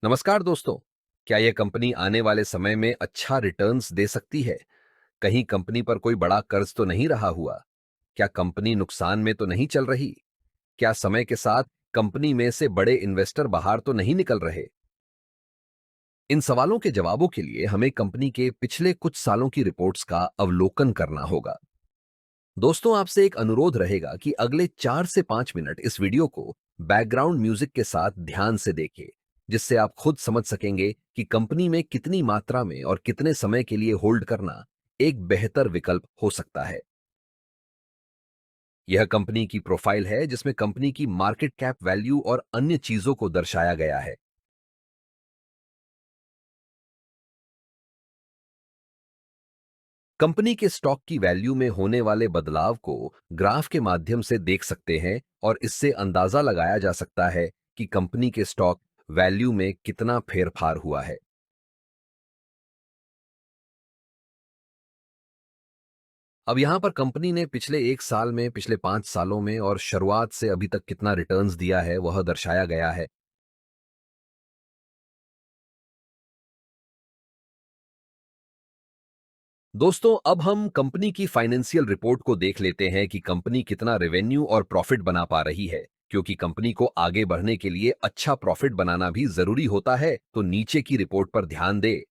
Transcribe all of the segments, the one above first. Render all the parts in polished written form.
नमस्कार दोस्तों। क्या यह कंपनी आने वाले समय में अच्छा रिटर्न्स दे सकती है? कहीं कंपनी पर कोई बड़ा कर्ज तो नहीं रहा हुआ? क्या कंपनी नुकसान में तो नहीं चल रही? क्या समय के साथ कंपनी में से बड़े इन्वेस्टर बाहर तो नहीं निकल रहे? इन सवालों के जवाबों के लिए हमें कंपनी के पिछले कुछ सालों की रिपोर्ट्स का अवलोकन करना होगा। दोस्तों, आपसे एक अनुरोध रहेगा कि अगले 4 से 5 मिनट इस वीडियो को बैकग्राउंड म्यूजिक के साथ ध्यान से देखें, जिससे आप खुद समझ सकेंगे कि कंपनी में कितनी मात्रा में और कितने समय के लिए होल्ड करना एक बेहतर विकल्प हो सकता है। यह कंपनी की प्रोफाइल है, जिसमें कंपनी की मार्केट कैप वैल्यू और अन्य चीजों को दर्शाया गया है। कंपनी के स्टॉक की वैल्यू में होने वाले बदलाव को ग्राफ के माध्यम से देख सकते हैं और इससे अंदाजा लगाया जा सकता है कि कंपनी के स्टॉक वैल्यू में कितना फेरफार हुआ है। अब यहां पर कंपनी ने पिछले 1 साल में, पिछले 5 सालों में और शुरुआत से अभी तक कितना रिटर्न्स दिया है वह दर्शाया गया है। दोस्तों, अब हम कंपनी की फाइनेंशियल रिपोर्ट को देख लेते हैं कि कंपनी कितना रेवेन्यू और प्रॉफिट बना पा रही है। क्योंकि कंपनी को आगे बढ़ने के लिए अच्छा प्रॉफिट बनाना भी जरूरी होता है, तो नीचे की रिपोर्ट पर ध्यान दे।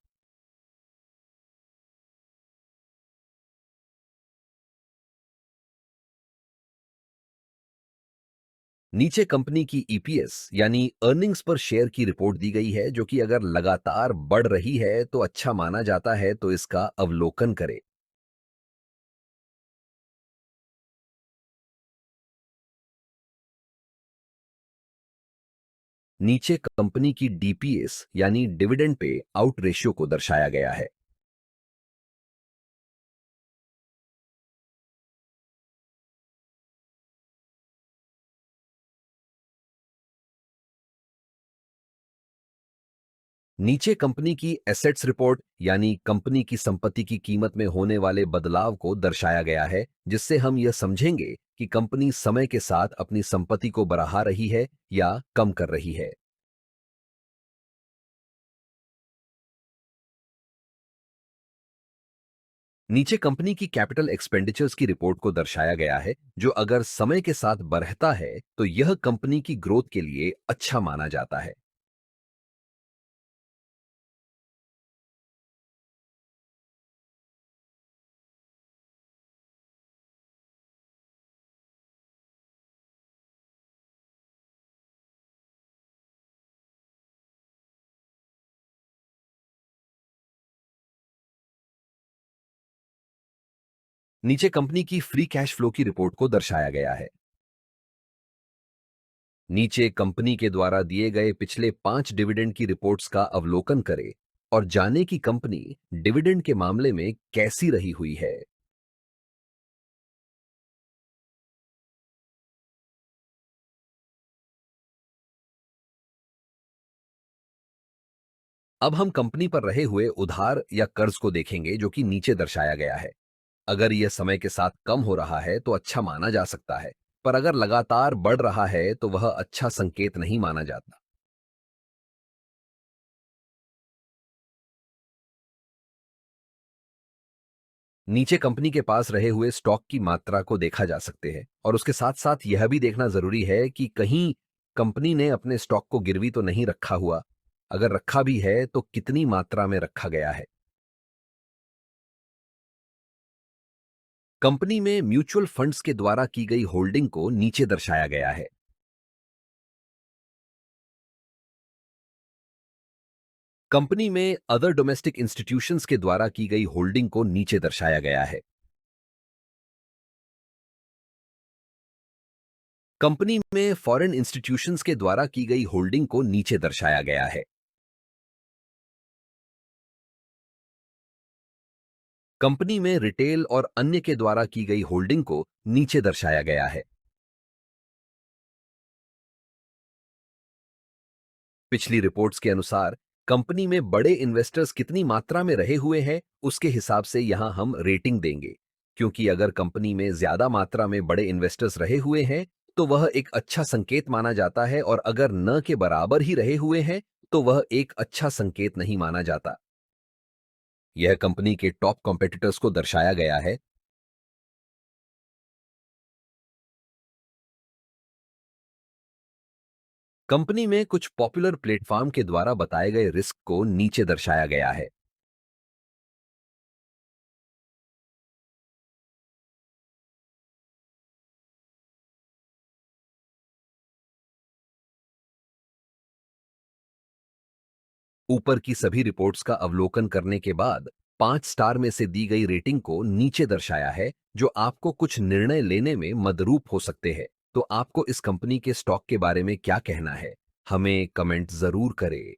नीचे कंपनी की ईपीएस यानी अर्निंग्स पर शेयर की रिपोर्ट दी गई है, जो कि अगर लगातार बढ़ रही है तो अच्छा माना जाता है, तो इसका अवलोकन करें। नीचे कंपनी की डीपीएस यानी डिविडेंड पे आउट रेशियो को दर्शाया गया है। नीचे कंपनी की एसेट्स रिपोर्ट यानी कंपनी की संपत्ति की कीमत में होने वाले बदलाव को दर्शाया गया है, जिससे हम यह समझेंगे कि कंपनी समय के साथ अपनी संपत्ति को बढ़ा रही है या कम कर रही है। नीचे कंपनी की कैपिटल एक्सपेंडिचर्स की रिपोर्ट को दर्शाया गया है, जो अगर समय के साथ बढ़ता है तो यह कंपनी की ग्रोथ के लिए अच्छा माना जाता है। नीचे कंपनी की फ्री कैश फ्लो की रिपोर्ट को दर्शाया गया है। नीचे कंपनी के द्वारा दिए गए पिछले 5 डिविडेंड की रिपोर्ट्स का अवलोकन करें और जाने कि कंपनी डिविडेंड के मामले में कैसी रही हुई है। अब हम कंपनी पर रहे हुए उधार या कर्ज को देखेंगे, जो कि नीचे दर्शाया गया है। अगर यह समय के साथ कम हो रहा है तो अच्छा माना जा सकता है, पर अगर लगातार बढ़ रहा है तो वह अच्छा संकेत नहीं माना जाता। नीचे कंपनी के पास रहे हुए स्टॉक की मात्रा को देखा जा सकते हैं और उसके साथ साथ यह भी देखना जरूरी है कि कहीं कंपनी ने अपने स्टॉक को गिरवी तो नहीं रखा हुआ। अगर रखा भी है तो कितनी मात्रा में रखा गया है। कंपनी में म्यूचुअल फंड्स के द्वारा की गई होल्डिंग को नीचे दर्शाया गया है। कंपनी में अदर डोमेस्टिक इंस्टीट्यूशंस के द्वारा की गई होल्डिंग को नीचे दर्शाया गया है। कंपनी में फॉरेन इंस्टीट्यूशंस के द्वारा की गई होल्डिंग को नीचे दर्शाया गया है। कंपनी में रिटेल और अन्य के द्वारा की गई होल्डिंग को नीचे दर्शाया गया है। पिछली रिपोर्ट्स के अनुसार कंपनी में बड़े इन्वेस्टर्स कितनी मात्रा में रहे हुए हैं, उसके हिसाब से यहां हम रेटिंग देंगे। क्योंकि अगर कंपनी में ज्यादा मात्रा में बड़े इन्वेस्टर्स रहे हुए हैं तो वह एक अच्छा संकेत माना जाता है, और अगर न के बराबर ही रहे हुए हैं तो वह एक अच्छा संकेत नहीं माना जाता। यह कंपनी के टॉप कॉम्पिटिटर्स को दर्शाया गया है। कंपनी में कुछ पॉपुलर प्लेटफॉर्म के द्वारा बताए गए रिस्क को नीचे दर्शाया गया है। ऊपर की सभी रिपोर्ट्स का अवलोकन करने के बाद 5 स्टार में से दी गई रेटिंग को नीचे दर्शाया है, जो आपको कुछ निर्णय लेने में मदरूप हो सकते हैं। तो आपको इस कंपनी के स्टॉक के बारे में क्या कहना है? हमें कमेंट जरूर करें।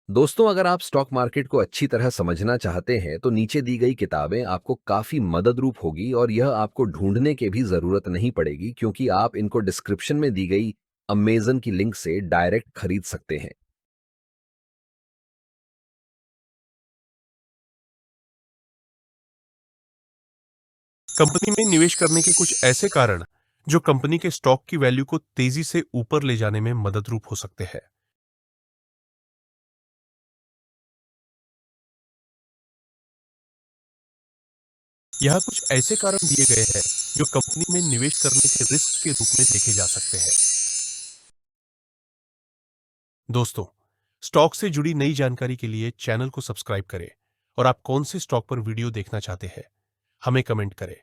दोस्तों, अगर आप स्टॉक मार्केट को अच्छी तरह समझना चाहते हैं तो नीचे दी गई किताबें आपको काफी मददरूप होगी, और यह आपको ढूंढने की भी जरूरत नहीं पड़ेगी, क्योंकि आप इनको डिस्क्रिप्शन में दी गई अमेजन की लिंक से डायरेक्ट खरीद सकते हैं। कंपनी में निवेश करने के कुछ ऐसे कारण जो कंपनी के स्टॉक की वैल्यू को तेजी से ऊपर ले जाने में मददरूप हो सकते हैं। यहाँ कुछ ऐसे कारण दिए गए हैं जो कंपनी में निवेश करने के रिस्क के रूप में देखे जा सकते हैं। दोस्तों, स्टॉक से जुड़ी नई जानकारी के लिए चैनल को सब्सक्राइब करें और आप कौन से स्टॉक पर वीडियो देखना चाहते हैं, हमें कमेंट करें।